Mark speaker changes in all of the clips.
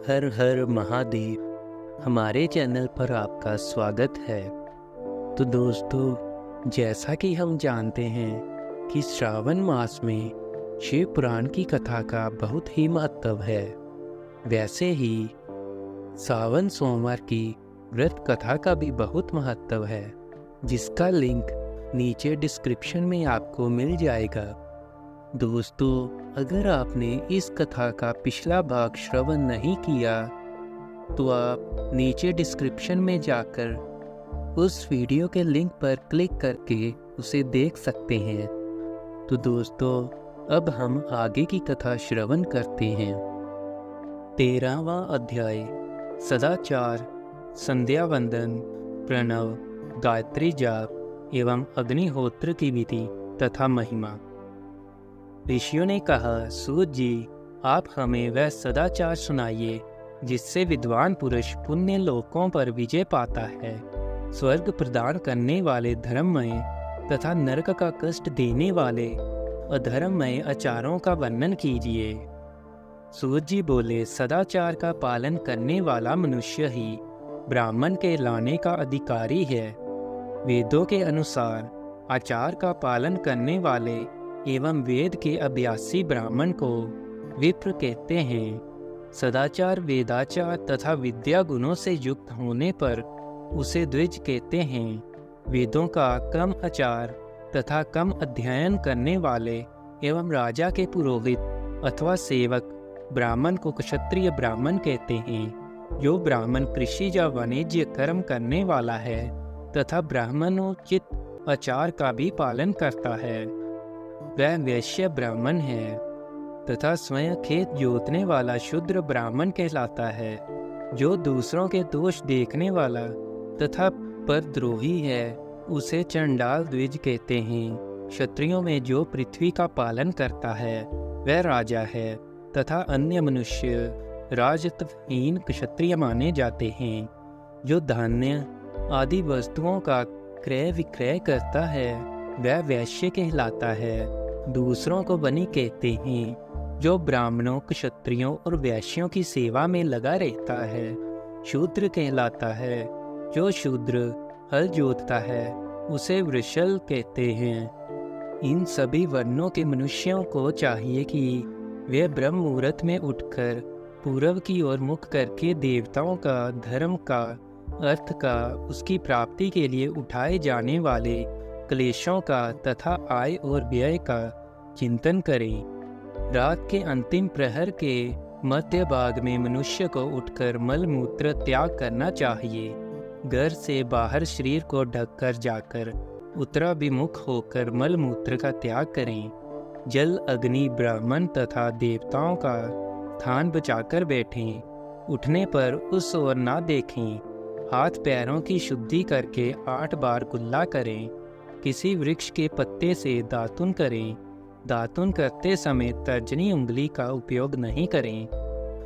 Speaker 1: हर हर महादेव। हमारे चैनल पर आपका स्वागत है। तो दोस्तों, जैसा कि हम जानते हैं कि श्रावण मास में शिव पुराण की कथा का बहुत ही महत्व है, वैसे ही सावन सोमवार की व्रत कथा का भी बहुत महत्व है, जिसका लिंक नीचे डिस्क्रिप्शन में आपको मिल जाएगा। दोस्तों, अगर आपने इस कथा का पिछला भाग श्रवण नहीं किया तो आप नीचे डिस्क्रिप्शन में जाकर उस वीडियो के लिंक पर क्लिक करके उसे देख सकते हैं। तो दोस्तों, अब हम आगे की कथा श्रवण करते हैं। 13वां अध्याय, सदाचार, संध्या वंदन, प्रणव, गायत्री जाप एवं अग्निहोत्र की विधि तथा महिमा। ऋषियों ने कहा, सूत जी, आप हमें वह सदाचार सुनाइए जिससे विद्वान पुरुष पुण्य लोकों पर विजय पाता है। स्वर्ग प्रदान करने वाले धर्ममय तथा नरक का कष्ट देने वाले अधर्ममय आचारों का वर्णन कीजिए। सूत जी बोले, सदाचार का पालन करने वाला मनुष्य ही ब्राह्मण के लाने का अधिकारी है। वेदों के अनुसार आचार का पालन करने वाले एवं वेद के अभ्यासी ब्राह्मण को विप्र कहते हैं। सदाचार, वेदाचार तथा विद्या गुणों से युक्त होने पर उसे द्विज कहते हैं। वेदों का कम आचार तथा कम अध्ययन करने वाले एवं राजा के पुरोहित अथवा सेवक ब्राह्मण को क्षत्रिय ब्राह्मण कहते हैं। जो ब्राह्मण कृषि या वाणिज्य कर्म करने वाला है तथा ब्राह्मणोचित आचार का भी पालन करता है, वह वैश्य ब्राह्मण है। तथा स्वयं खेत जोतने वाला शूद्र ब्राह्मण कहलाता है। जो दूसरों के दोष देखने वाला तथा परद्रोही है उसे चंडाल द्विज कहते हैं। क्षत्रियों में जो पृथ्वी का पालन करता है वह राजा है तथा अन्य मनुष्य राजत्वहीन क्षत्रिय माने जाते हैं। जो धान्य आदि वस्तुओं का क्रय विक्रय करता है वह वैश्य कहलाता है। दूसरों को बनी कहते हैं। जो ब्राह्मणों, क्षत्रियों और वैश्यों की सेवा में लगा रहता है शूद्र कहलाता है। जो शूद्र हल जोतता है उसे वृषल कहते हैं। इन सभी वर्णों के मनुष्यों को चाहिए कि वे ब्रह्म मुहूर्त में उठकर पूर्व की ओर मुख करके देवताओं का, धर्म का, अर्थ का, उसकी प्राप्ति के लिए उठाए जाने वाले क्लेशों का तथा आय और व्यय का चिंतन करें। रात के अंतिम प्रहर के मध्य भाग में मनुष्य को उठकर मल मूत्र त्याग करना चाहिए। घर से बाहर शरीर को ढककर जाकर उत्तराभिमुख होकर मल मूत्र का त्याग करें। जल, अग्नि, ब्राह्मण तथा देवताओं का स्थान बचाकर बैठें। उठने पर उस ओर ना देखें। हाथ पैरों की शुद्धि करके 8 बार कुल्ला करें। किसी वृक्ष के पत्ते से दातुन करें। दातुन करते समय तर्जनी उंगली का उपयोग नहीं करें।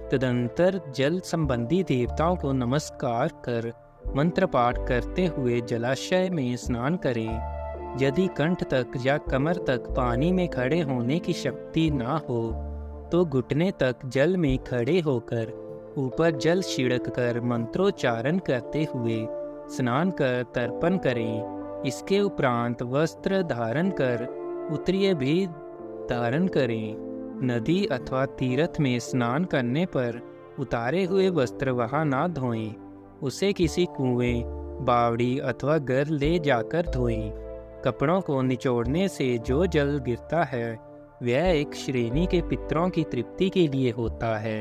Speaker 1: तदंतर जल संबंधी देवताओं को नमस्कार कर मंत्र पाठ करते हुए जलाशय में स्नान करें। यदि कंठ तक या कमर तक पानी में खड़े होने की शक्ति ना हो तो घुटने तक जल में खड़े होकर ऊपर जल छिड़क कर मंत्रोच्चारण करते हुए स्नान कर तर्पण करें। इसके उपरांत वस्त्र धारण कर उत्तरीय भी धारण करें। नदी अथवा तीर्थ में स्नान करने पर उतारे हुए वस्त्र वहां ना धोएं। उसे किसी कुएं, बावड़ी अथवा घर ले जाकर धोएं। कपड़ों को निचोड़ने से जो जल गिरता है वह एक श्रेणी के पितरों की तृप्ति के लिए होता है।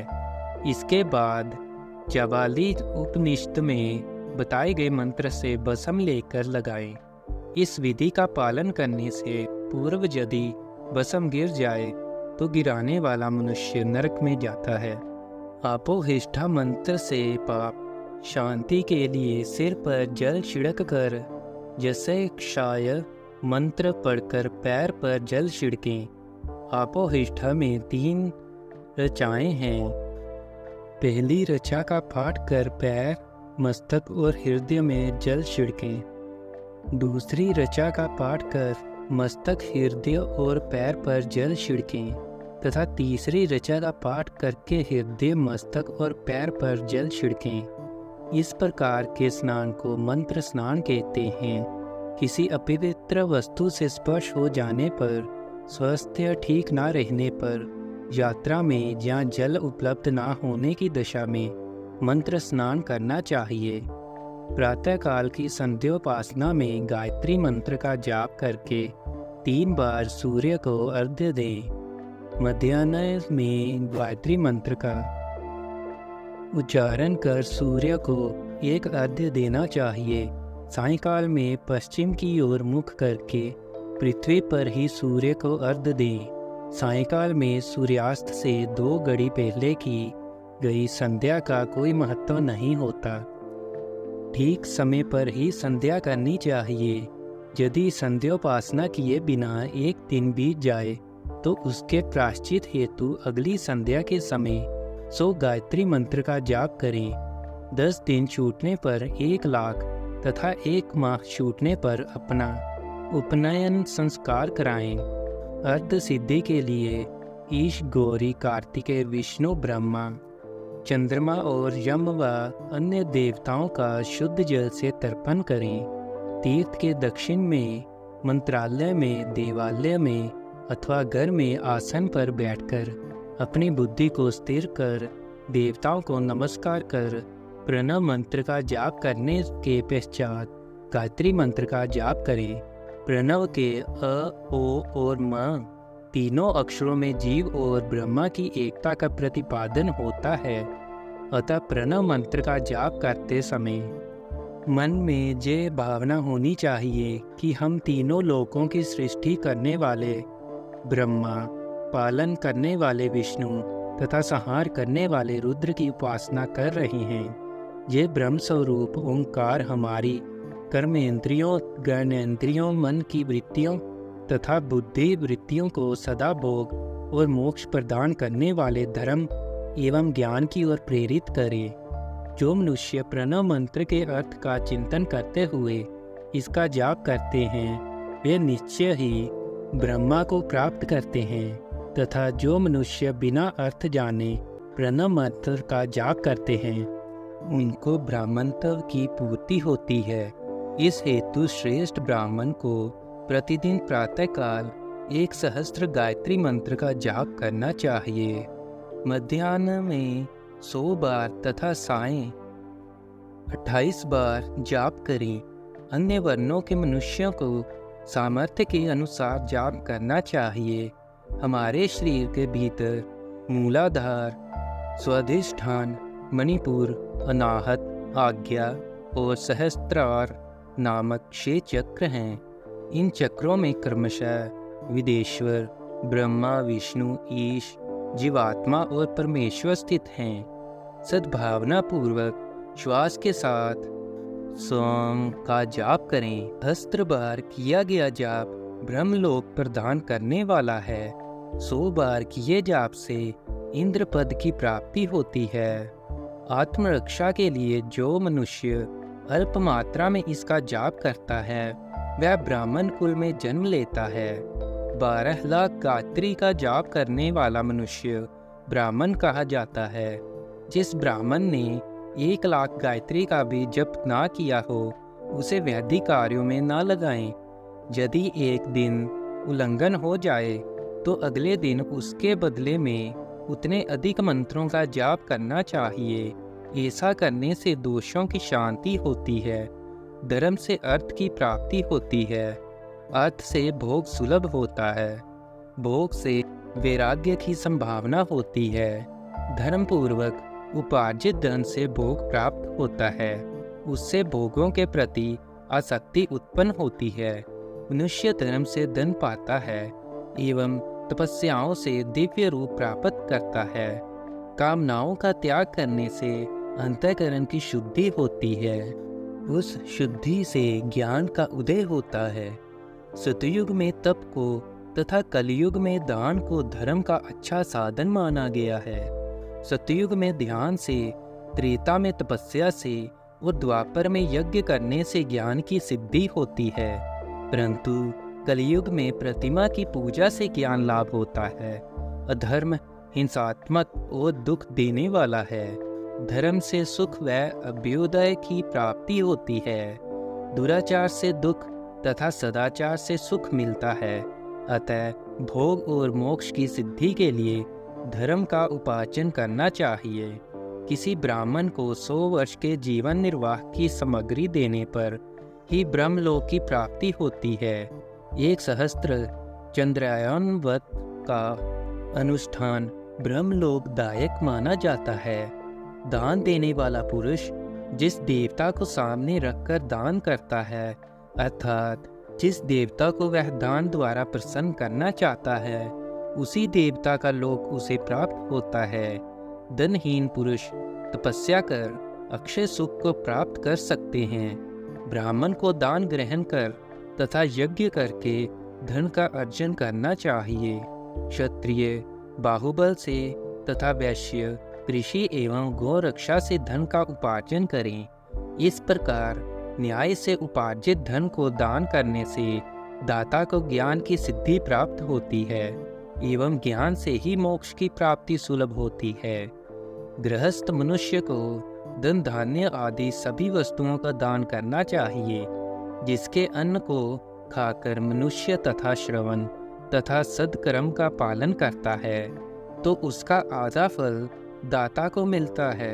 Speaker 1: इसके बाद जाबाली उपनिषद में बताए गए मंत्र से भस्म लेकर लगाएं। इस विधि का पालन करने से पूर्व यदि भस्म गिर जाए तो गिराने वाला मनुष्य नरक में जाता है। आपोहिष्ठा मंत्र से पाप शांति के लिए सिर पर जल छिड़क कर जैसे क्षाय मंत्र पढ़कर पैर पर जल छिड़कें। आपोहिष्ठा में 3 ऋचाएं हैं। पहली ऋचा का पाठ कर पैर, मस्तक और हृदय में जल छिड़कें। दूसरी ऋचा का पाठ कर मस्तक, हृदय और पैर पर जल छिड़कें। तथा तीसरी ऋचा का पाठ करके हृदय, मस्तक और पैर पर जल छिड़कें। इस प्रकार के स्नान को मंत्र स्नान कहते हैं। किसी अपवित्र वस्तु से स्पर्श हो जाने पर, स्वास्थ्य ठीक ना रहने पर, यात्रा में जहाँ जल उपलब्ध ना होने की दशा में मंत्र स्नान करना चाहिए। प्रातःकाल की संध्योपासना में गायत्री मंत्र का जाप करके 3 बार सूर्य को अर्घ्य दें। मध्याह्न में गायत्री मंत्र का उच्चारण कर सूर्य को एक अर्घ्य देना चाहिए। सायंकाल में पश्चिम की ओर मुख करके पृथ्वी पर ही सूर्य को अर्घ्य दें। सायंकाल में सूर्यास्त से 2 घड़ी पहले की गई संध्या का कोई महत्व नहीं होता। ठीक समय पर ही संध्या करनी चाहिए। यदि संध्योपासना किए बिना एक दिन बीत जाए तो उसके प्रायश्चित हेतु अगली संध्या के समय 100 गायत्री मंत्र का जाप करें। 10 दिन छूटने पर 1 लाख तथा 1 माह छूटने पर अपना उपनयन संस्कार कराएं। अर्ध सिद्धि के लिए ईश, गौरी, कार्तिकेय, विष्णु, ब्रह्मा, चंद्रमा और यम व अन्य देवताओं का शुद्ध जल से तर्पण करें। तीर्थ के दक्षिण में, मंत्रालय में, देवालय में अथवा घर में आसन पर बैठकर अपनी बुद्धि को स्थिर कर देवताओं को नमस्कार कर प्रणव मंत्र का जाप करने के पश्चात गायत्री मंत्र का जाप करें। प्रणव के अ, ओ और म तीनों अक्षरों में जीव और ब्रह्मा की एकता का प्रतिपादन होता है। अतः प्रणव मंत्र का जाप करते समय मन में ये भावना होनी चाहिए कि हम तीनों लोकों की सृष्टि करने वाले ब्रह्मा, पालन करने वाले विष्णु तथा संहार करने वाले रुद्र की उपासना कर रहे हैं। ये ब्रह्म स्वरूप ओंकार हमारी कर्मेंद्रियों, ज्ञानेंद्रियों, मन की वृत्तियों तथा बुद्धि वृत्तियों को सदा भोग और मोक्ष प्रदान करने वाले धर्म एवं ज्ञान की ओर प्रेरित करे। जो मनुष्य प्रणव मंत्र के अर्थ का चिंतन करते हुए इसका जाप करते हैं वे निश्चय ही ब्रह्मा को प्राप्त करते हैं, तथा जो मनुष्य बिना अर्थ जाने प्रणव मंत्र का जाप करते हैं उनको ब्राह्मणत्व की पूर्ति होती है। इस हेतु श्रेष्ठ ब्राह्मण को प्रतिदिन प्रातःकाल 1 सहस्त्र गायत्री मंत्र का जाप करना चाहिए। मध्याह्न में 100 बार तथा सायं 28 बार जाप करें। अन्य वर्णों के मनुष्यों को सामर्थ्य के अनुसार जाप करना चाहिए। हमारे शरीर के भीतर मूलाधार, स्वाधिष्ठान, मणिपुर, अनाहत, आज्ञा और सहस्त्रार नामक 6 चक्र हैं। इन चक्रों में क्रमशः विदेश्वर, ब्रह्मा, विष्णु, ईश, जीवात्मा और परमेश्वर स्थित हैं। सद्भावना पूर्वक श्वास के साथ सोम का जाप करें। 10 बार किया गया जाप ब्रह्मलोक प्रदान करने वाला है। 100 बार किए जाप से इंद्र पद की प्राप्ति होती है। आत्मरक्षा के लिए जो मनुष्य अल्प मात्रा में इसका जाप करता है वह ब्राह्मण कुल में जन्म लेता है। 12 लाख गायत्री का जाप करने वाला मनुष्य ब्राह्मण कहा जाता है। जिस ब्राह्मण ने 1 लाख गायत्री का भी जप ना किया हो उसे वैदिक कार्यों में ना लगाएं। यदि एक दिन उल्लंघन हो जाए तो अगले दिन उसके बदले में उतने अधिक मंत्रों का जाप करना चाहिए। ऐसा करने से दोषों की शांति होती है, धर्म से अर्थ की प्राप्ति होती है, अर्थ से भोग सुलभ होता है, भोग से वैराग्य की संभावना होती है, धर्म पूर्वक उपार्जित धन से भोग प्राप्त होता है, उससे भोगों के प्रति आसक्ति उत्पन्न होती है, मनुष्य धर्म से धन पाता है एवं तपस्याओं से दिव्य रूप प्राप्त करता है। कामनाओं का त्याग करने से अंतःकरण की शुद्धि होती है, उस शुद्धि से ज्ञान का उदय होता है। सतयुग में तप को तथा कलयुग में दान को धर्म का अच्छा साधन माना गया है। सतयुग में ध्यान से, त्रेता में तपस्या से और द्वापर में यज्ञ करने से ज्ञान की सिद्धि होती है, परंतु कलयुग में प्रतिमा की पूजा से ज्ञान लाभ होता है। अधर्म हिंसात्मक और दुख देने वाला है। धर्म से सुख व अभ्युदय की प्राप्ति होती है। दुराचार से दुख तथा सदाचार से सुख मिलता है। अतः भोग और मोक्ष की सिद्धि के लिए धर्म का उपार्जन करना चाहिए। किसी ब्राह्मण को 100 वर्ष के जीवन निर्वाह की सामग्री देने पर ही ब्रह्मलोक की प्राप्ति होती है। 1 सहस्त्र चंद्रायन व्रत का अनुष्ठान ब्रह्मलोकदायक माना जाता है। दान देने वाला पुरुष जिस देवता को सामने रखकर दान करता है, अर्थात जिस देवता को वह दान द्वारा प्रसन्न करना चाहता है, उसी देवता का लोक उसे प्राप्त होता है। धनहीन पुरुष तपस्या कर अक्षय सुख को प्राप्त कर सकते हैं। ब्राह्मण को दान ग्रहण कर तथा यज्ञ करके धन का अर्जन करना चाहिए। क्षत्रिय बाहुबल से तथा वैश्य कृषि एवं गौ रक्षा से धन का उपार्जन करें। इस प्रकार न्याय से उपार्जित धन को दान करने से दाता को ज्ञान की सिद्धि प्राप्त होती है एवं ज्ञान से ही मोक्ष की प्राप्ति सुलभ होती है। गृहस्थ मनुष्य को धन धान्य आदि सभी वस्तुओं का दान करना चाहिए। जिसके अन्न को खाकर मनुष्य तथा श्रवण तथा सद्कर्म का पालन करता है, तो उसका आधा फल दाता को मिलता है।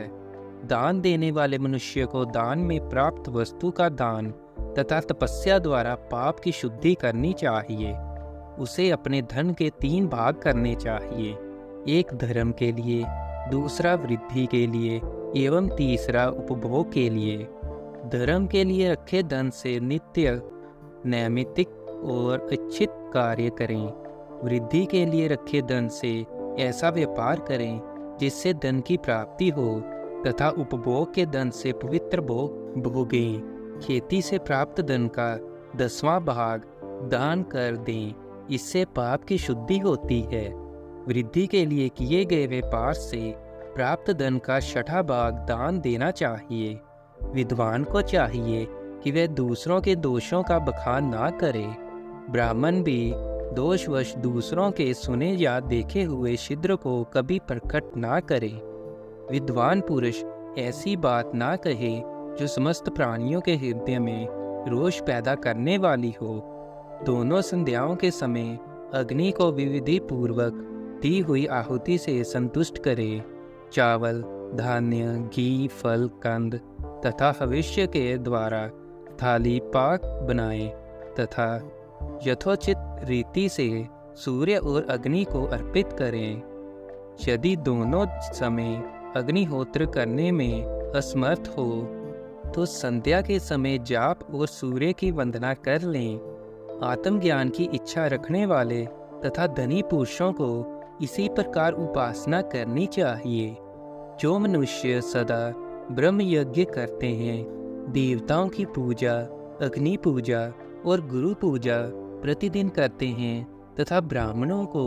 Speaker 1: दान देने वाले मनुष्य को दान में प्राप्त वस्तु का दान तथा तपस्या द्वारा पाप की शुद्धि करनी चाहिए। उसे अपने धन के 3 भाग करने चाहिए, एक धर्म के लिए, दूसरा वृद्धि के लिए एवं तीसरा उपभोग के लिए। धर्म के लिए रखे धन से नित्य नैमित्तिक और इच्छित कार्य करें। वृद्धि के लिए रखे धन से ऐसा व्यापार करें जिससे धन की प्राप्ति हो, तथा उपभोग के धन से पवित्र भोग भोगें। खेती से प्राप्त धन का 10वां भाग दान कर दें, इससे पाप की शुद्धि होती है। वृद्धि के लिए किए गए व्यापार से प्राप्त धन का 6वां भाग दान देना चाहिए। विद्वान को चाहिए कि वह दूसरों के दोषों का बखान ना करे। ब्राह्मण भी दोषवश दूसरों के सुने या देखे हुए छिद्र को कभी प्रकट ना करे। विद्वान पुरुष ऐसी बात ना कहे जो समस्त प्राणियों के हृदय में रोष पैदा करने वाली हो। दोनों संध्याओं के समय अग्नि को विधि पूर्वक दी हुई आहुति से संतुष्ट करे। चावल, धान्य, घी, फल, कंद तथा हविष्य के द्वारा थाली पाक बनाए तथा यथोचित रीति से सूर्य और अग्नि को अर्पित करें। यदि दोनों समय अग्निहोत्र करने में असमर्थ हो तो संध्या के समय जाप और सूर्य की वंदना कर लें। आत्मज्ञान की इच्छा रखने वाले तथा धनी पुरुषों को इसी प्रकार उपासना करनी चाहिए। जो मनुष्य सदा ब्रह्म यज्ञ करते हैं, देवताओं की पूजा, अग्नि पूजा और गुरु पूजा प्रतिदिन करते हैं तथा ब्राह्मणों को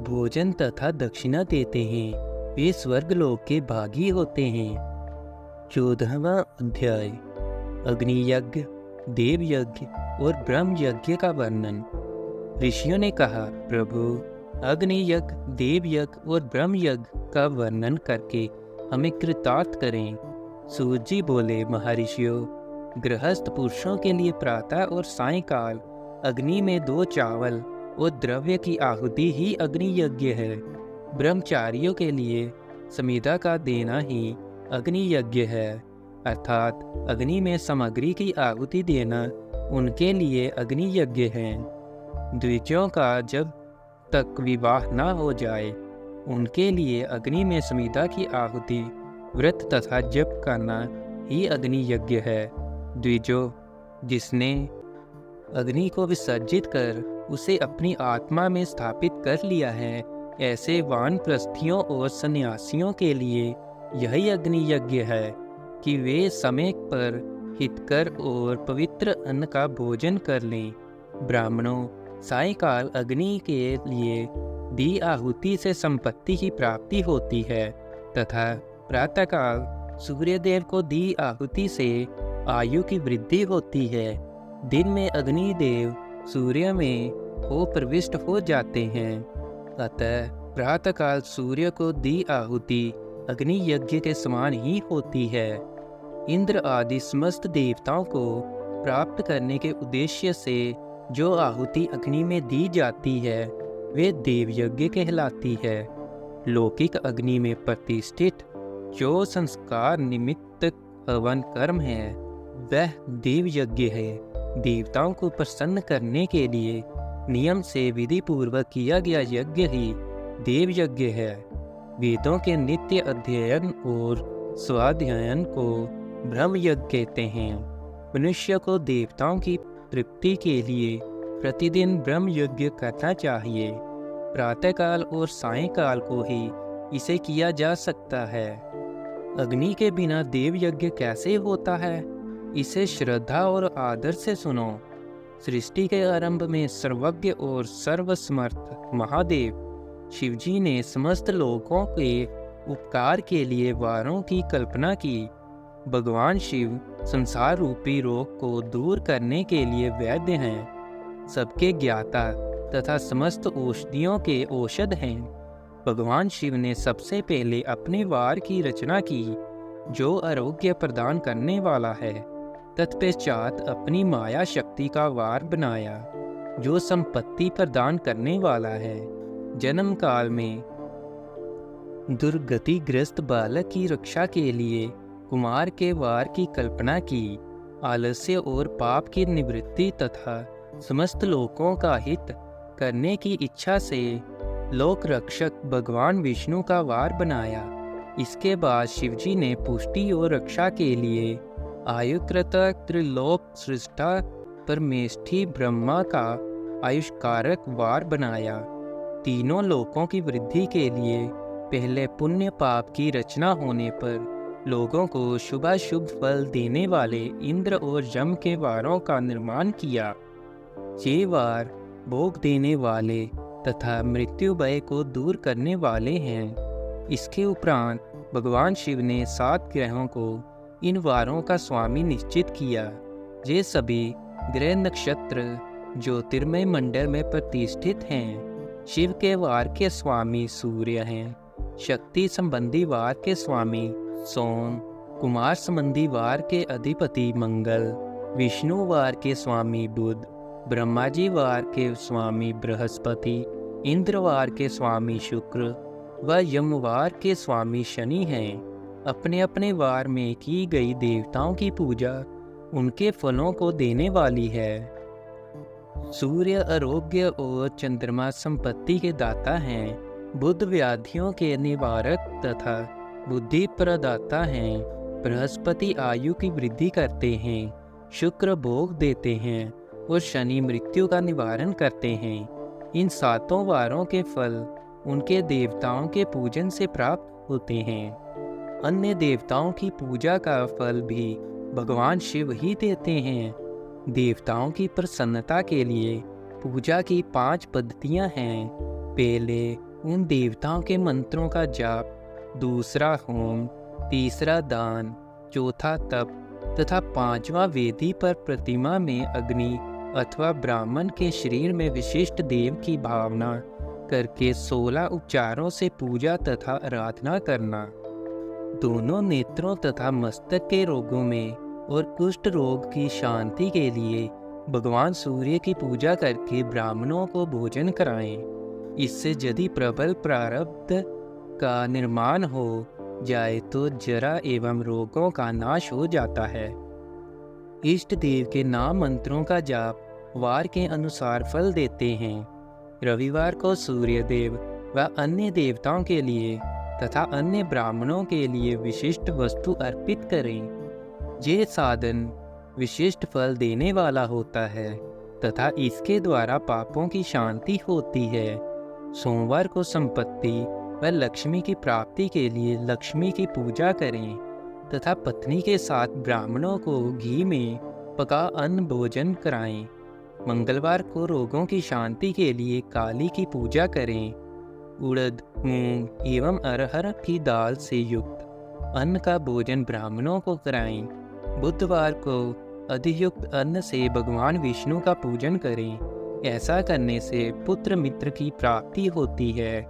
Speaker 1: भोजन तथा दक्षिणा देते हैं, वे स्वर्गलोक के भागी होते हैं। 14वां अध्याय अग्नि यज्ञ, देव यज्ञ और ब्रह्म यज्ञ का वर्णन। ऋषियों ने कहा, प्रभु, अग्नि यज्ञ, देव यज्ञ और ब्रह्म यज्ञ का वर्णन करके हमें कृतार्थ करें। सूत जी बोले, महर्षियों, गृहस्थ पुरुषों के लिए प्रातः और सायंकाल अग्नि में 2 चावल और द्रव्य की आहुति ही अग्नि यज्ञ है। ब्रह्मचारियों के लिए समिधा का देना ही अग्नि यज्ञ है, अर्थात अग्नि में सामग्री की आहुति देना उनके लिए अग्नि यज्ञ है। द्विजों का जब तक विवाह न हो जाए, उनके लिए अग्नि में समिधा की आहुति, व्रत तथा जप करना ही अग्नि यज्ञ है। द्विजो, जिसने अग्नि को विसर्जित कर उसे अपनी आत्मा में स्थापित कर लिया है, ऐसे वानप्रस्थियों और सन्यासियों के लिए यही अग्नि यज्ञ है कि वे समय पर हितकर और पवित्र अन्न का भोजन कर लें। ब्राह्मणों, सायंकाल अग्नि के लिए दी आहुति से संपत्ति की प्राप्ति होती है तथा प्रातःकाल सूर्यदेव को दी आहुति से आयु की वृद्धि होती है। दिन में अग्निदेव सूर्य में हो प्रविष्ट हो जाते हैं, अतः प्रातःकाल सूर्य को दी आहुति अग्नि यज्ञ के समान ही होती है। इंद्र आदि समस्त देवताओं को प्राप्त करने के उद्देश्य से जो आहुति अग्नि में दी जाती है वे देव यज्ञ कहलाती है। लौकिक अग्नि में प्रतिष्ठित जो संस्कार निमित्त हवन कर्म है वह देव यज्ञ है। देवताओं को प्रसन्न करने के लिए नियम से विधि पूर्वक किया गया यज्ञ ही देव यज्ञ है। वेदों के नित्य अध्ययन और स्वाध्यायन को ब्रह्म यज्ञ कहते हैं। मनुष्य को देवताओं की तृप्ति के लिए प्रतिदिन ब्रह्म यज्ञ करना चाहिए। प्रातःकाल और सायंकाल को ही इसे किया जा सकता है। अग्नि के बिना देव यज्ञ कैसे होता है, इसे श्रद्धा और आदर से सुनो। सृष्टि के आरंभ में सर्वज्ञ और सर्वसमर्थ महादेव शिवजी ने समस्त लोगों के उपकार के लिए वारों की कल्पना की। भगवान शिव संसार रूपी रोग को दूर करने के लिए वैद्य हैं, सबके ज्ञाता तथा समस्त औषधियों के औषध हैं। भगवान शिव ने सबसे पहले अपने वार की रचना की जो आरोग्य प्रदान करने वाला है। तत्पश्चात अपनी माया शक्ति का वार बनाया जो संपत्ति प्रदान करने वाला है। जन्म काल में दुर्गतिग्रस्त बालक की रक्षा के लिए कुमार के वार की कल्पना की। आलस्य और पाप की निवृत्ति तथा समस्त लोकों का हित करने की इच्छा से लोक रक्षक भगवान विष्णु का वार बनाया। इसके बाद शिवजी ने पुष्टि और रक्षा के लिए आयुकृता त्रिलोक सृष्टा परमेष्ठी ब्रह्मा का आयुष्कारक वार बनाया। तीनों लोकों की वृद्धि के लिए पहले पुण्य पाप की रचना होने पर लोगों को शुभाशुभ फल देने वाले इंद्र और यम के वारों का निर्माण किया। ये वार भोग देने वाले तथा मृत्यु भय को दूर करने वाले हैं। इसके उपरांत भगवान शिव ने 7 ग्रहों को इन वारों का स्वामी निश्चित किया। ये सभी ग्रह नक्षत्र ज्योतिर्मय मंडल में प्रतिष्ठित हैं। शिव के वार के स्वामी सूर्य हैं। शक्ति संबंधी वार के स्वामी सोम, कुमार संबंधी वार के अधिपति मंगल, विष्णु वार के स्वामी बुध, ब्रह्मा जी वार के स्वामी बृहस्पति, इंद्र वार के स्वामी शुक्र व यमवार के स्वामी शनि हैं। अपने अपने वार में की गई देवताओं की पूजा उनके फलों को देने वाली है। सूर्य आरोग्य और चंद्रमा संपत्ति के दाता हैं। बुध व्याधियों के निवारक तथा बुद्धि प्रदाता हैं। बृहस्पति आयु की वृद्धि करते हैं। शुक्र भोग देते हैं और शनि मृत्यु का निवारण करते हैं। इन 7 वारों के फल उनके देवताओं के पूजन से प्राप्त होते हैं। अन्य देवताओं की पूजा का फल भी भगवान शिव ही देते हैं। देवताओं की प्रसन्नता के लिए पूजा की 5 पद्धतियां हैं। पहले उन देवताओं के मंत्रों का जाप, दूसरा होम, तीसरा दान, चौथा तप तथा 5वां वेदी पर प्रतिमा में अग्नि अथवा ब्राह्मण के शरीर में विशिष्ट देव की भावना करके 16 उपचारों से पूजा तथा आराधना करना। दोनों नेत्रों तथा मस्तक के रोगों में और कुष्ठ रोग की शांति के लिए भगवान सूर्य की पूजा करके ब्राह्मणों को भोजन कराएं। इससे यदि प्रबल प्रारब्ध का निर्माण हो जाए तो जरा एवं रोगों का नाश हो जाता है। इष्ट देव के नाम मंत्रों का जाप वार के अनुसार फल देते हैं। रविवार को सूर्य देव व अन्य देवताओं के लिए तथा अन्य ब्राह्मणों के लिए विशिष्ट वस्तु अर्पित करें। ये साधन विशिष्ट फल देने वाला होता है तथा इसके द्वारा पापों की शांति होती है। सोमवार को संपत्ति व लक्ष्मी की प्राप्ति के लिए लक्ष्मी की पूजा करें तथा पत्नी के साथ ब्राह्मणों को घी में पका अन्न भोजन कराएं। मंगलवार को रोगों की शांति के लिए काली की पूजा करें। उड़द, मूंग एवं अरहर की दाल से युक्त अन्न का भोजन ब्राह्मणों को कराएं। बुधवार को अधियुक्त अन्न से भगवान विष्णु का पूजन करें। ऐसा करने से पुत्र मित्र की प्राप्ति होती है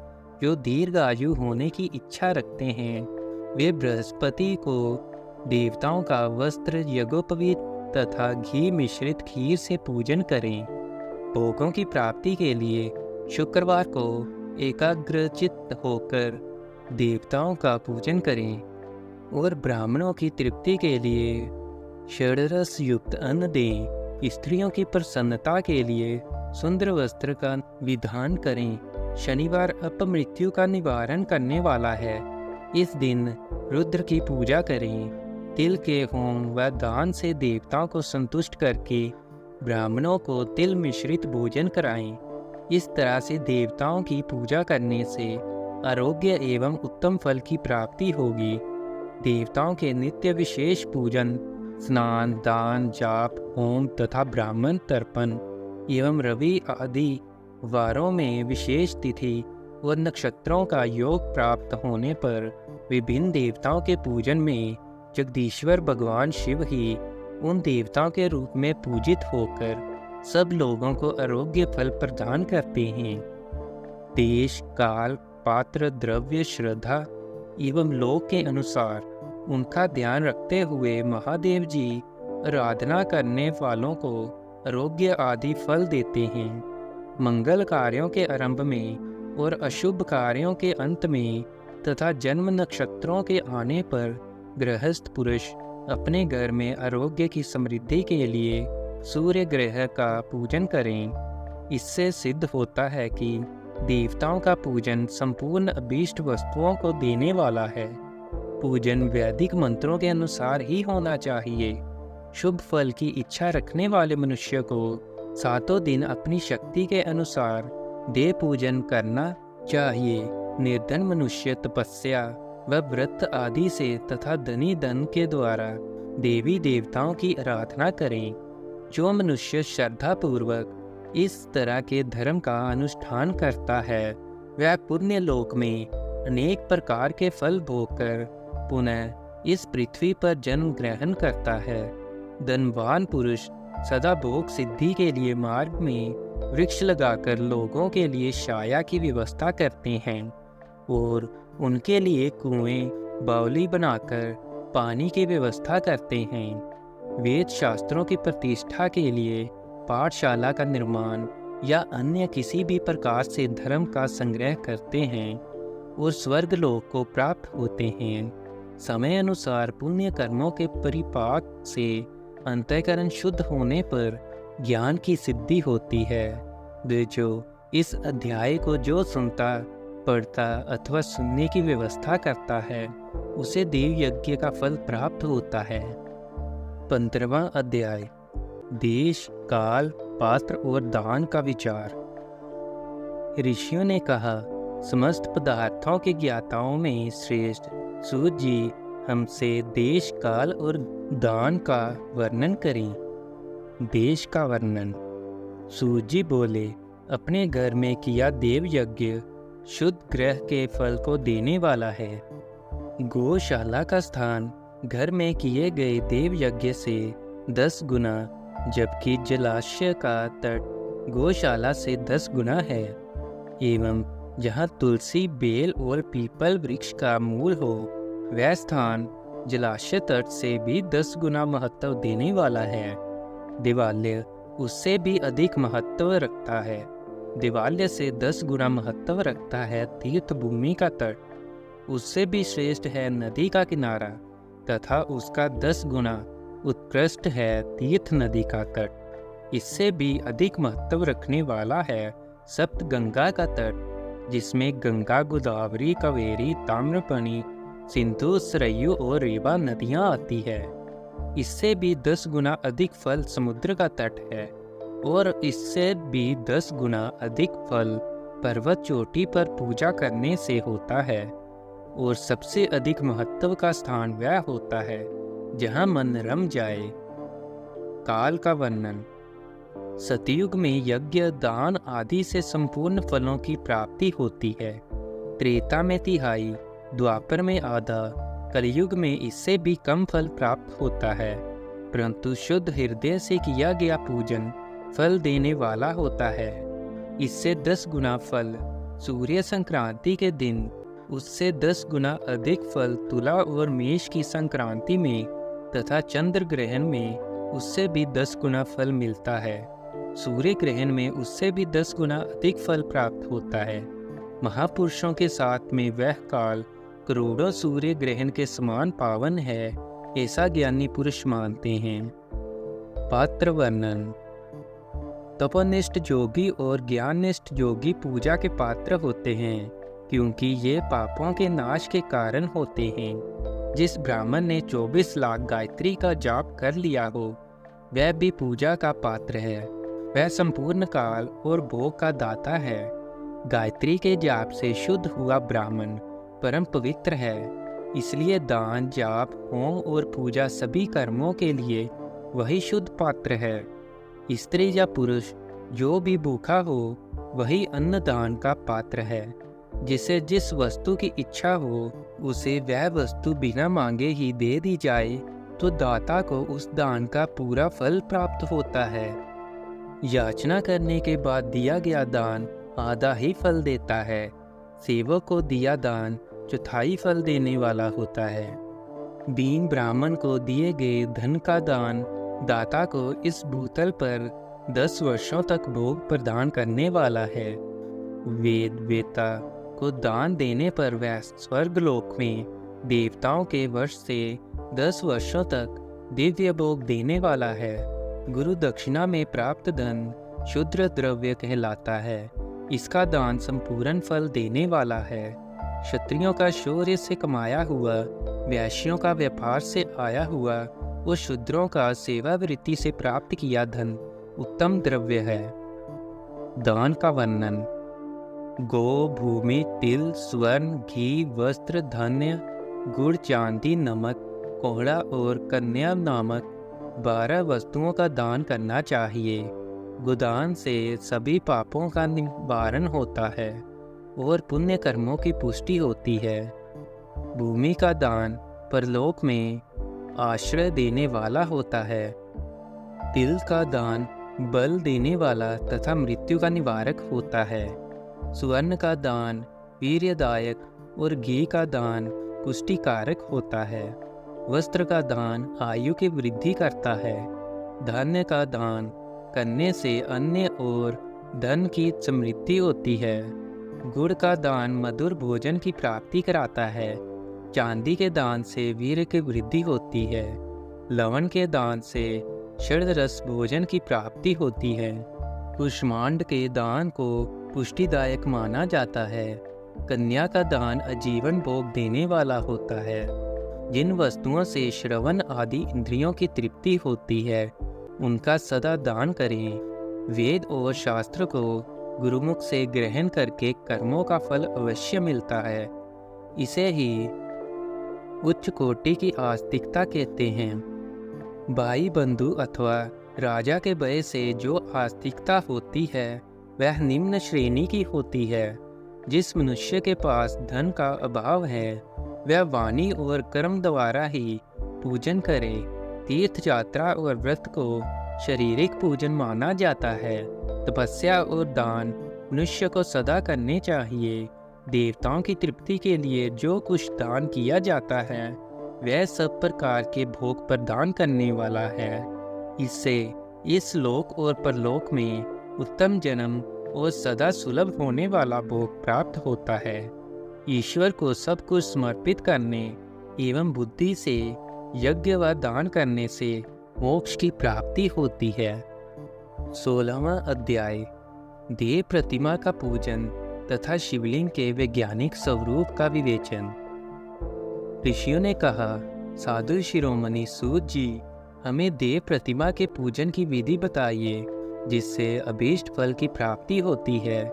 Speaker 1: जो दीर्घायु होने की इच्छा रखते हैं वे बृहस्पति को देवताओं का वस्त्र यज्ञोपवीत तथा घी मिश्रित खीर से पूजन करें। भोगों की प्राप्ति के लिए शुक्रवार को एकाग्रचित्त होकर देवताओं का पूजन करें और ब्राह्मणों की तृप्ति के लिए षड्रस युक्त अन्न दें। स्त्रियों की प्रसन्नता के लिए सुंदर वस्त्र का विधान करें। शनिवार अपमृत्यु का निवारण करने वाला है। इस दिन रुद्र की पूजा करें। तिल के होम व दान से देवताओं को संतुष्ट करके ब्राह्मणों को तिल मिश्रित भोजन कराएं। इस तरह से देवताओं की पूजा करने से आरोग्य एवं उत्तम फल की प्राप्ति होगी। देवताओं के नित्य विशेष पूजन, स्नान, दान, जाप, होम तथा ब्राह्मण तर्पण एवं रवि आदि वारों में विशेष तिथि और नक्षत्रों का योग प्राप्त होने पर विभिन्न देवताओं के पूजन में जगदीश्वर भगवान शिव ही उन देवताओं के रूप में पूजित होकर सब लोगों को आरोग्य फल प्रदान करते हैं। देश, काल, पात्र, द्रव्य, श्रद्धा एवं लोक के अनुसार उनका ध्यान रखते हुए महादेव जी आराधना करने वालों को आरोग्य आदि फल देते हैं। मंगल कार्यों के आरंभ में और अशुभ कार्यों के अंत में तथा जन्म नक्षत्रों के आने पर गृहस्थ पुरुष अपने घर में आरोग्य की समृद्धि के लिए सूर्य ग्रह का पूजन करें। इससे सिद्ध होता है कि देवताओं का पूजन संपूर्ण अभीष्ट वस्तुओं को देने वाला है। पूजन वैदिक मंत्रों के अनुसार ही होना चाहिए। शुभ फल की इच्छा रखने वाले मनुष्य को 7 दिन अपनी शक्ति के अनुसार देव पूजन करना चाहिए। निर्धन मनुष्य तपस्या व व्रत आदि से तथा धनी धन के द्वारा देवी देवताओं की आराधना करें। जो मनुष्य श्रद्धा पूर्वक इस तरह के धर्म का अनुष्ठान करता है वह पुण्य लोक में अनेक प्रकार के फल भोगकर पुनः इस पृथ्वी पर जन्म ग्रहण करता है। धनवान पुरुष सदा भोग सिद्धि के लिए मार्ग में वृक्ष लगाकर लोगों के लिए छाया की व्यवस्था करते हैं और उनके लिए कुएं, बावली बनाकर पानी की व्यवस्था करते हैं। वेद शास्त्रों की प्रतिष्ठा के लिए पाठशाला का निर्माण या अन्य किसी भी प्रकार से धर्म का संग्रह करते हैं और स्वर्ग लोक को प्राप्त होते हैं। समय अनुसार पुण्य कर्मों के परिपाक से अंतःकरण शुद्ध होने पर ज्ञान की सिद्धि होती है। वे जो इस अध्याय को जो सुनता, पढ़ता अथवा सुनने की व्यवस्था करता है उसे देव यज्ञ का फल प्राप्त होता है। 15वां अध्याय देश, काल, पात्र और दान का विचार। ऋषियों ने कहा, समस्त पदार्थों के ज्ञाताओं में श्रेष्ठ सूत जी हमसे देश, काल और दान का वर्णन करें। देश का वर्णन। सूत जी बोले, अपने घर में किया देव यज्ञ शुद्ध ग्रह के फल को देने वाला है। गौशाला का स्थान घर में किए गए देव यज्ञ से 10 गुना, जबकि जलाशय का तट गौशाला से 10 गुना है। एवं जहाँ तुलसी, बेल और पीपल वृक्ष का मूल हो वह स्थान जलाशय तट से भी 10 गुना महत्व देने वाला है। देवालय उससे भी अधिक महत्व रखता है। देवालय से 10 गुना महत्व रखता है तीर्थ भूमि का तट। उससे भी श्रेष्ठ है नदी का किनारा तथा उसका 10 गुना उत्कृष्ट है तीर्थ नदी का तट। इससे भी अधिक महत्व रखने वाला है सप्त गंगा का तट, जिसमें गंगा, गोदावरी, कावेरी, ताम्रपर्णी, सिंधु, सरयू और रेवा नदियां आती है। इससे भी 10 गुना अधिक फल समुद्र का तट है और इससे भी 10 गुना अधिक फल पर्वत चोटी पर पूजा करने से होता है। और सबसे अधिक महत्व का स्थान वह होता है जहाँ मन रम जाए। काल का वर्णन। सतयुग में यज्ञ, दान आदि से संपूर्ण फलों की प्राप्ति होती है। त्रेता में तिहाई, द्वापर में आधा, कलयुग में इससे भी कम फल प्राप्त होता है। परंतु शुद्ध हृदय से किया गया पूजन फल देने वाला होता है। इससे 10 गुना फल सूर्य संक्रांति के दिन उससे 10 गुना अधिक फल तुला और मेष की संक्रांति में तथा चंद्र ग्रहण में उससे भी 10 गुना फल मिलता है। सूर्य ग्रहण में उससे भी 10 गुना अधिक फल प्राप्त होता है। महापुरुषों के साथ में वह काल करोड़ों सूर्य ग्रहण के समान पावन है, ऐसा ज्ञानी पुरुष मानते हैं। पात्र वर्णन। तपोनिष्ठ योगी और ज्ञाननिष्ठ योगी पूजा के पात्र होते हैं, क्योंकि ये पापों के नाश के कारण होते हैं। जिस ब्राह्मण ने 24 लाख गायत्री का जाप कर लिया हो, वह भी पूजा का पात्र है। वह संपूर्ण काल और भोग का दाता है। गायत्री के जाप से शुद्ध हुआ ब्राह्मण परम पवित्र है। इसलिए दान, जाप, होम और पूजा सभी कर्मों के लिए वही शुद्ध पात्र है। स्त्री या पुरुष जो भी भूखा हो, वही अन्नदान का पात्र है। जिसे जिस वस्तु की इच्छा हो, उसे वह वस्तु बिना मांगे ही दे दी जाए तो दाता को उस दान का पूरा फल प्राप्त होता है। याचना करने के बाद दिया गया दान आधा ही फल देता है। सेवक को दिया दान चौथाई फल देने वाला होता है। दीन ब्राह्मण को दिए गए धन का दान दाता को इस भूतल पर 10 वर्षों तक भोग प्रदान करने वाला है। वेद वेता को दान देने पर वह स्वर्गलोक में देवताओं के वश से 10 वर्षों तक दिव्य भोग देने वाला है। गुरु दक्षिणा में प्राप्त धन शुद्ध द्रव्य कहलाता है। इसका दान संपूर्ण फल देने वाला है। क्षत्रियों का शौर्य से कमाया हुआ, वैश्यों का व्यापार से आया हुआ और शूद्रों का सेवावृत्ति से प्राप्त किया धन उत्तम द्रव्य है। दान का वर्णन। गो, भूमि, तिल, स्वर्ण, घी, वस्त्र, धान्य, गुड़, चांदी, नमक, कोहड़ा और कन्या नामक 12 वस्तुओं का दान करना चाहिए। गोदान से सभी पापों का निवारण होता है और पुण्य कर्मों की पुष्टि होती है। भूमि का दान परलोक में आश्रय देने वाला होता है। तिल का दान बल देने वाला तथा मृत्यु का निवारक होता है। स्वर्ण का दान वीर्यदायक और घी का दान पुष्टिकारक होता है। वस्त्र का दान आयु की वृद्धि करता है। धान्य का दान करने से अन्न और धन की समृद्धि होती है। गुड़ का दान मधुर भोजन की प्राप्ति कराता है। चांदी के दान से वीर की वृद्धि होती है। लवण के दान से षड्रस भोजन की प्राप्ति होती है। कुष्मांड के दान को पुष्टिदायक माना जाता है। कन्या का दान आजीवन भोग देने वाला होता है। जिन वस्तुओं से श्रवण आदि इंद्रियों की तृप्ति होती है, उनका सदा दान करें। वेद और शास्त्र को गुरुमुख से ग्रहण करके कर्मों का फल अवश्य मिलता है। इसे ही उच्च कोटि की आस्तिकता कहते हैं। भाई बंधु अथवा राजा के भय से जो आस्तिकता होती है, वह निम्न श्रेणी की होती है। जिस मनुष्य के पास धन का अभाव है, वह वाणी और कर्म द्वारा ही पूजन करे। तीर्थ यात्रा और व्रत को शारीरिक पूजन माना जाता है। तपस्या और दान मनुष्य को सदा करने चाहिए। देवताओं की तृप्ति के लिए जो कुछ दान किया जाता है, वह सब प्रकार के भोग प्रदान करने वाला है। इससे इस लोक और परलोक में उत्तम जन्म और सदा सुलभ होने वाला भोग प्राप्त होता है। ईश्वर को सब कुछ समर्पित करने एवं बुद्धि से यज्ञ व दान करने से मोक्ष की प्राप्ति होती है। 16वां अध्याय। देव प्रतिमा का पूजन तथा शिवलिंग के वैज्ञानिक स्वरूप का विवेचन। ऋषियों ने कहा, साधु शिरोमणि सूत जी, हमें देव प्रतिमा के पूजन की विधि बताइए, जिससे अभीष्ट फल की प्राप्ति होती है।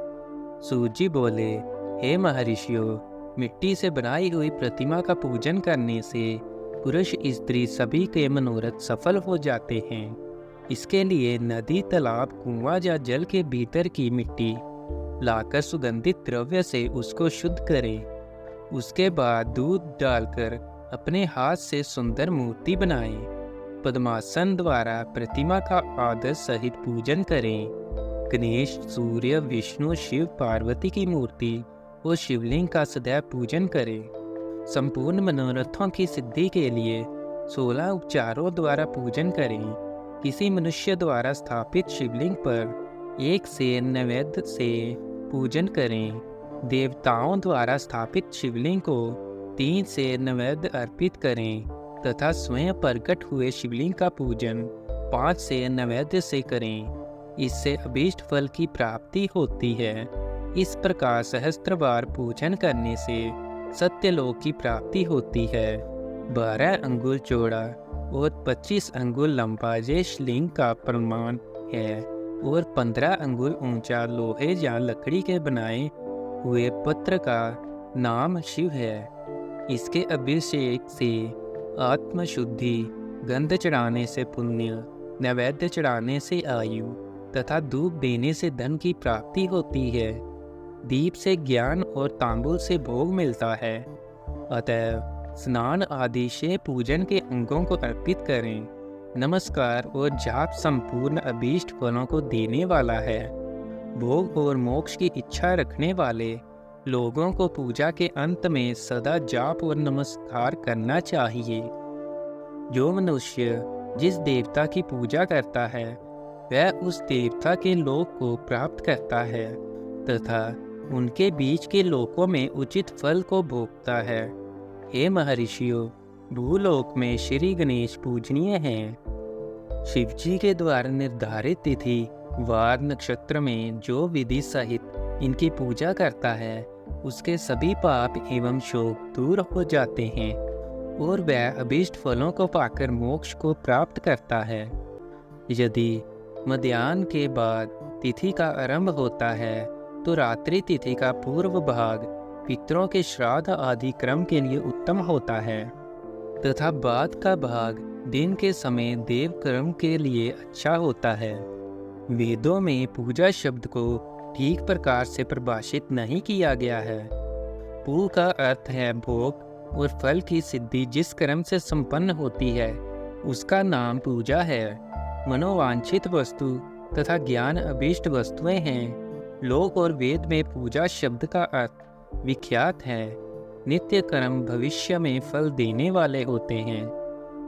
Speaker 1: सूत जी बोले, हे महर्षियों, मिट्टी से बनाई हुई प्रतिमा का पूजन करने से पुरुष स्त्री सभी के मनोरथ सफल हो जाते हैं। इसके लिए नदी, तालाब, कुआं या जल के भीतर की मिट्टी लाकर सुगंधित द्रव्य से उसको शुद्ध करें। उसके बाद दूध डालकर अपने हाथ से सुंदर मूर्ति बनाएं। पद्मासन द्वारा प्रतिमा का आदर सहित पूजन करें। गणेश, सूर्य, विष्णु, शिव, पार्वती की मूर्ति और शिवलिंग का सदैव पूजन करें। संपूर्ण मनोरथों की सिद्धि के लिए 16 उपचारों द्वारा पूजन करें। किसी मनुष्य द्वारा स्थापित शिवलिंग पर 1 सेर नैवेद्य से पूजन करें। देवताओं द्वारा स्थापित शिवलिंग को 3 सेर नैवेद्य अर्पित करें तथा स्वयं प्रकट हुए शिवलिंग का पूजन 5 सेर नैवेद्य से करें। इससे अभीष्ट फल की प्राप्ति होती है। इस प्रकार सहस्त्र बार पूजन करने से सत्यलोक की प्राप्ति होती है। 12 अंगुल चौड़ा और 25 अंगुल लंबा ये शिवलिंग का प्रमाण है और 15 अंगुल ऊंचा लोहे या लकड़ी के बनाए हुए पत्र का नाम शिव है। इसके अभिषेक से आत्मशुद्धि, गंध चढ़ाने से पुण्य, नैवेद्य चढ़ाने से आयु तथा धूप देने से धन की प्राप्ति होती है। दीप से ज्ञान और तांबुल से भोग मिलता है। अतः स्नान आदि से पूजन के अंगों को अर्पित करें। नमस्कार और जाप संपूर्ण अभीष्ट फलों को देने वाला है। भोग और मोक्ष की इच्छा रखने वाले लोगों को पूजा के अंत में सदा जाप और नमस्कार करना चाहिए। जो मनुष्य जिस देवता की पूजा करता है वह उस देवता के लोक को प्राप्त करता है तथा उनके बीच के लोकों में उचित फल को भोगता है। हे महर्षियों, भूलोक में श्री गणेश पूजनीय हैं। शिवजी के द्वारा निर्धारित तिथि वार नक्षत्र में जो विधि सहित इनकी पूजा करता है उसके सभी पाप एवं शोक दूर हो जाते हैं और वह अभीष्ट फलों को पाकर मोक्ष को प्राप्त करता है। यदि मध्याह्न के बाद तिथि का आरंभ होता है तो रात्रि तिथि का पूर्व भाग पितरों के श्राद्ध आदि क्रम के लिए उत्तम होता है तथा बाद का भाग दिन के समय देव कर्म के लिए अच्छा होता है। वेदों में पूजा शब्द को ठीक प्रकार से परिभाषित नहीं किया गया है। पू का अर्थ है भोग और फल की सिद्धि जिस कर्म से संपन्न होती है उसका नाम पूजा है। मनोवांछित वस्तु तथा ज्ञान अभीष्ट वस्तुएं हैं। लोक और वेद में पूजा शब्द का अर्थ विख्यात है। नित्य कर्म भविष्य में फल देने वाले होते हैं।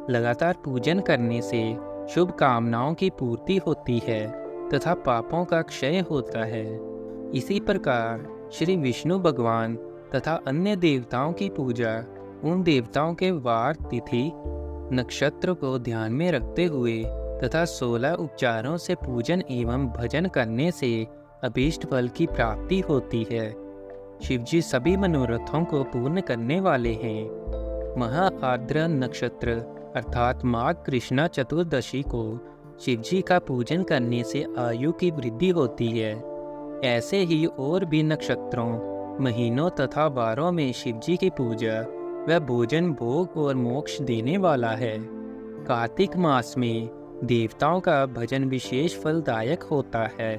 Speaker 1: लगातार पूजन करने से शुभ कामनाओं की पूर्ति होती है तथा पापों का क्षय होता है। इसी प्रकार श्री विष्णु भगवान तथा अन्य देवताओं की पूजा उन देवताओं के वार, तिथि, नक्षत्र को ध्यान में रखते हुए तथा 16 उपचारों से पूजन एवं भजन करने से अभीष्ट फल की प्राप्ति होती है। शिवजी सभी मनोरथों को पूर्ण करने वाले हैं। महा आर्द्र नक्षत्र अर्थात माघ कृष्णा चतुर्दशी को शिवजी का पूजन करने से आयु की वृद्धि होती है। ऐसे ही और भी नक्षत्रों, महीनों तथा वारों में शिवजी की पूजा व भोजन भोग और मोक्ष देने वाला है। कार्तिक मास में देवताओं का भजन विशेष फलदायक होता है।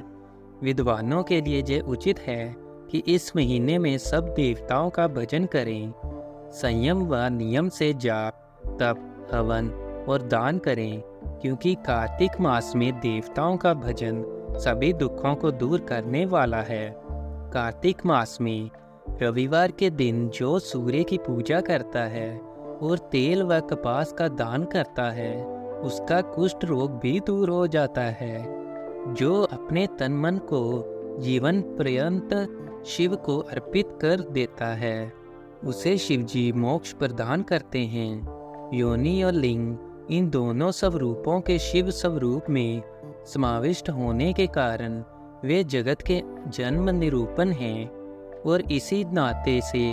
Speaker 1: विद्वानों के लिए यह उचित है कि इस महीने में सब देवताओं का भजन करें। संयम व नियम से जाप, तप, हवन और दान करें, क्योंकि कार्तिक मास में देवताओं का भजन सभी दुखों को दूर करने वाला है। कार्तिक मास में रविवार के दिन जो सूर्य की पूजा करता है और तेल व कपास का दान करता है उसका कुष्ठ रोग भी दूर हो जाता है। जो अपने तन मन को जीवन पर्यंत शिव को अर्पित कर देता है उसे शिवजी मोक्ष प्रदान करते हैं। योनि और लिंग इन दोनों स्वरूपों के शिव स्वरूप में समाविष्ट होने के कारण वे जगत के जन्म निरूपण हैं और इसी नाते से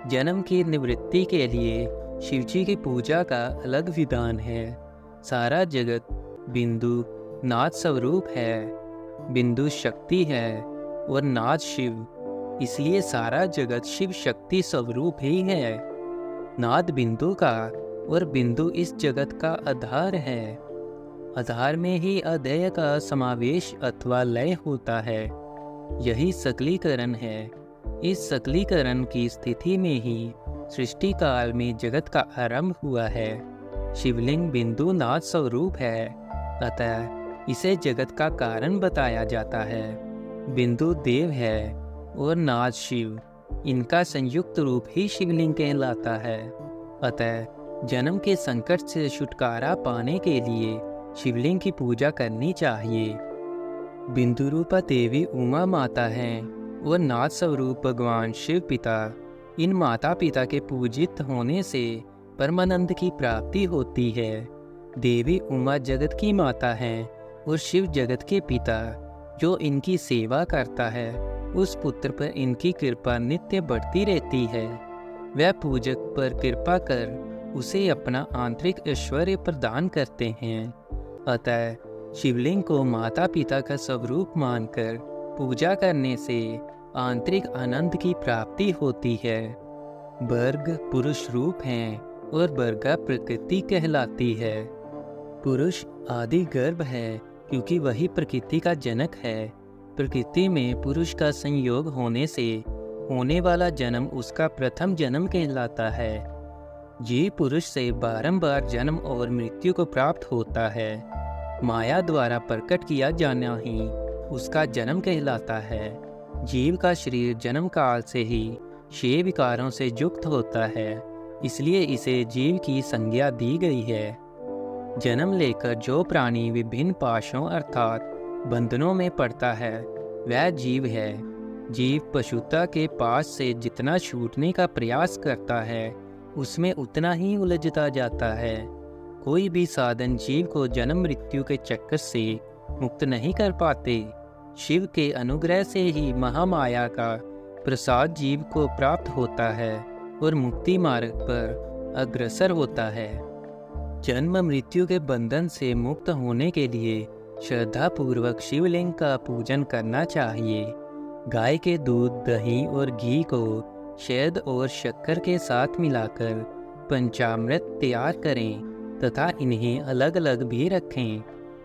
Speaker 1: जन्म की निवृत्ति के लिए शिवजी की पूजा का अलग विधान है। सारा जगत बिंदु नाद स्वरूप है। बिंदु शक्ति है और नाद शिव, इसलिए सारा जगत शिव शक्ति स्वरूप ही है। नाद बिंदु का और बिंदु इस जगत का आधार है। आधार में ही अध्यय का समावेश अथवा लय होता है। यही सकलीकरण है। इस सकलीकरण की स्थिति में ही सृष्टि काल में जगत का आरंभ हुआ है। शिवलिंग बिंदु नाद स्वरूप है, अतः इसे जगत का कारण बताया जाता है। बिंदु देव है और नाद शिव, इनका संयुक्त रूप ही शिवलिंग कहलाता है। अतः जन्म के संकट से छुटकारा पाने के लिए शिवलिंग की पूजा करनी चाहिए। बिंदु रूपा देवी उमा माता हैं और नाद स्वरूप भगवान शिव पिता। इन माता पिता के पूजित होने से परमानंद की प्राप्ति होती है। देवी उमा जगत की माता हैं और शिव जगत के पिता। जो इनकी सेवा करता है उस पुत्र पर इनकी कृपा नित्य बढ़ती रहती है। वह पूजक पर कृपा कर उसे अपना आंतरिक ऐश्वर्य प्रदान करते हैं। अतः शिवलिंग को माता पिता का स्वरूप मानकर पूजा करने से आंतरिक आनंद की प्राप्ति होती है। वर्ग पुरुष रूप हैं और वर्गा प्रकृति कहलाती है। पुरुष आदि गर्भ है क्योंकि वही प्रकृति का जनक है। प्रकृति में पुरुष का संयोग होने से होने वाला जन्म उसका प्रथम जन्म कहलाता है। जीव पुरुष से बारंबार जन्म और मृत्यु को प्राप्त होता है। माया द्वारा प्रकट किया जाना ही उसका जन्म कहलाता है। जीव का शरीर जन्म काल से ही 6 विकारों से युक्त होता है, इसलिए इसे जीव की संज्ञा दी गई है। जन्म लेकर जो प्राणी विभिन्न पाशों अर्थात बंधनों में पड़ता है वह जीव है। जीव पशुता के पास से जितना छूटने का प्रयास करता है उसमें उतना ही उलझता जाता है। कोई भी साधन जीव को जन्म मृत्यु के चक्कर से मुक्त नहीं कर पाते। शिव के अनुग्रह से ही महामाया का प्रसाद जीव को प्राप्त होता है और मुक्ति मार्ग पर अग्रसर होता है। जन्म मृत्यु के बंधन से मुक्त होने के लिए श्रद्धा पूर्वक शिवलिंग का पूजन करना चाहिए। गाय के दूध, दही और घी को शहद और शक्कर के साथ मिलाकर पंचामृत तैयार करें तथा इन्हें अलग अलग भी रखें।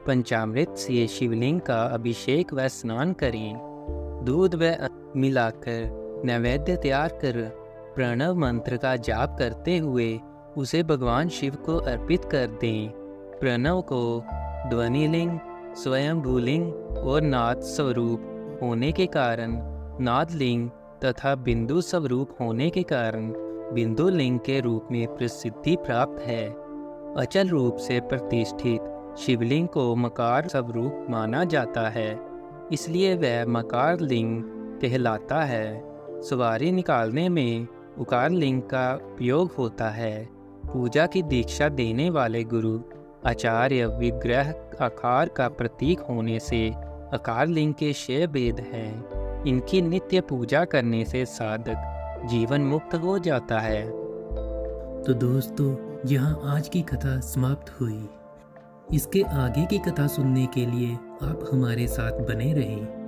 Speaker 1: पंचामृत से शिवलिंग का अभिषेक व स्नान करें। दूध व मिलाकर नैवेद्य तैयार कर प्रणव मंत्र का जाप करते हुए उसे भगवान शिव को अर्पित कर दें। प्रणव को ध्वनिलिंग, स्वयंभूलिंग और नाद स्वरूप होने के कारण नादलिंग तथा बिंदु स्वरूप होने के कारण बिंदुलिंग के रूप में प्रसिद्धि प्राप्त है। अचल रूप से प्रतिष्ठित शिवलिंग को मकार स्वरूप माना जाता है, इसलिए वह मकार लिंग कहलाता है। सवारी निकालने में उकार लिंग का उपयोग होता है। पूजा की दीक्षा देने वाले गुरु आचार्य विग्रह आकार का प्रतीक होने से आकार लिंग के 6 भेद हैं। इनकी नित्य पूजा करने से साधक जीवन मुक्त हो जाता है।
Speaker 2: तो दोस्तों, यहाँ आज की कथा समाप्त हुई। इसके आगे की कथा सुनने के लिए आप हमारे साथ बने रहें।